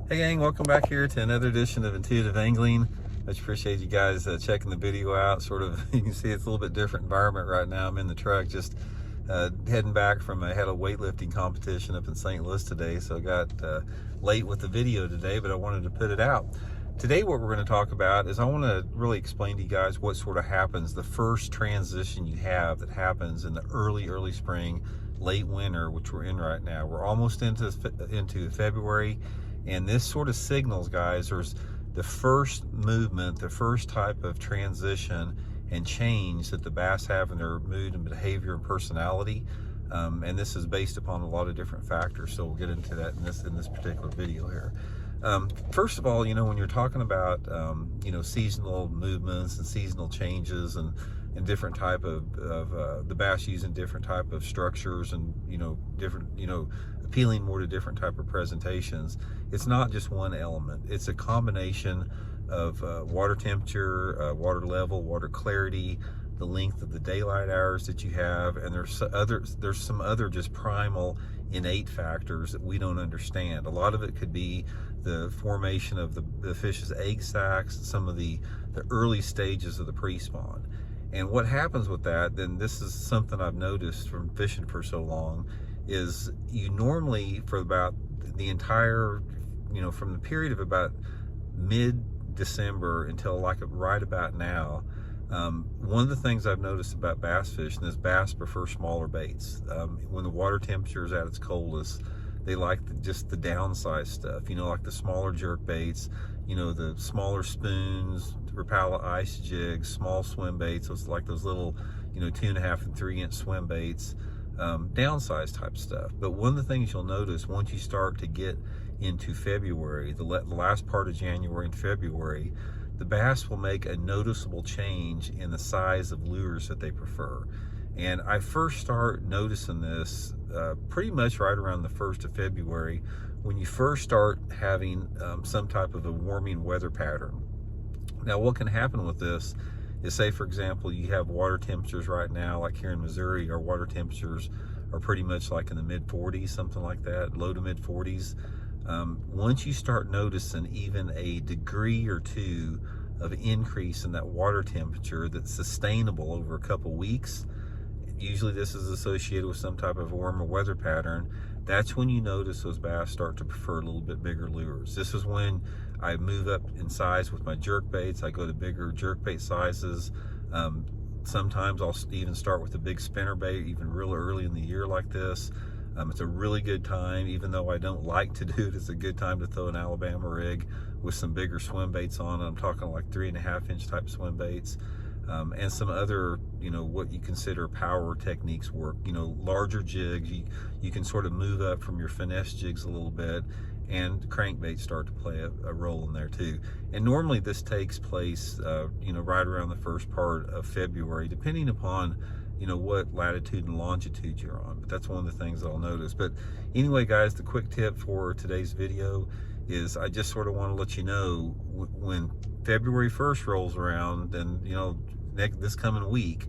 Hey gang, welcome back here to another edition of Intuitive Angling. Much appreciate you guys checking the video out. Sort of, you can see it's a little bit different environment right now. I'm in the truck just heading back from I had a weightlifting competition up in St. Louis today, so I got late with the video today, but I wanted to put it out. Today what we're going to talk about is I want to really explain to you guys what sort of happens, the first transition you have that happens in the early spring, late winter, which we're in right now. We're almost into February. And this sort of signals, guys, there's the first movement, the first type of transition and change that the bass have in their mood and behavior and personality. And this is based upon a lot of different factors. So we'll get into that in this particular video here. First of all, you know, when you're talking about, you know, seasonal movements and seasonal changes and different type of the bass using different type of structures and, you know, different, you know, appealing more to different type of presentations. It's not just one element. It's a combination of water temperature, water level, water clarity, the length of the daylight hours that you have, and there's some other just primal innate factors that we don't understand. A lot of it could be the formation of the fish's egg sacs, some of the early stages of the pre-spawn. And what happens with that, then this is something I've noticed from fishing for so long, is you normally, for about the entire, you know, from the period of about mid-December until like right about now, one of the things I've noticed about bass fishing is bass prefer smaller baits. When the water temperature is at its coldest, they like just the downsized stuff, you know, like the smaller jerk baits, you know, the smaller spoons, Rapala ice jigs, small swim baits, those like those little, you know, 2.5 and 3 inch swim baits, downsized type stuff. But one of the things you'll notice once you start to get into February, the last part of January and February, the bass will make a noticeable change in the size of lures that they prefer. And I first start noticing this pretty much right around the 1st of February, when you first start having some type of a warming weather pattern. Now, what can happen with this is, say for example, you have water temperatures right now, like here in Missouri, our water temperatures are pretty much like in the mid 40s, something like that, low to mid 40s. Once you start noticing even a degree or two of increase in that water temperature that's sustainable over a couple weeks, usually this is associated with some type of warmer weather pattern, that's when you notice those bass start to prefer a little bit bigger lures. This is when I move up in size with my jerk baits. I go to bigger jerk bait sizes. Sometimes I'll even start with a big spinner bait, even real early in the year like this. It's a really good time, even though I don't like to do it, it's a good time to throw an Alabama rig with some bigger swim baits on it. I'm talking like 3.5 inch type swim baits. And some other, you know, what you consider power techniques work, you know, larger jigs, you can sort of move up from your finesse jigs a little bit, and crankbaits start to play a role in there too. And normally this takes place, you know, right around the first part of February, depending upon, you know, what latitude and longitude you're on. But that's one of the things I'll notice. But anyway, guys, the quick tip for today's video is I just sort of want to let you know, when February 1st rolls around, and, you know, this coming week,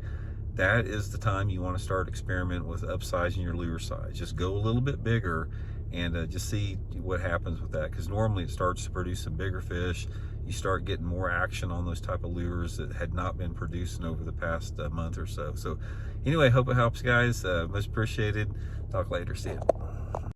that is the time you want to start experimenting with upsizing your lure size. Just go a little bit bigger and just see what happens with that, because normally it starts to produce some bigger fish. You start getting more action on those type of lures that had not been producing over the past month or so. So anyway, hope it helps, guys. Much appreciated. Talk later. See ya.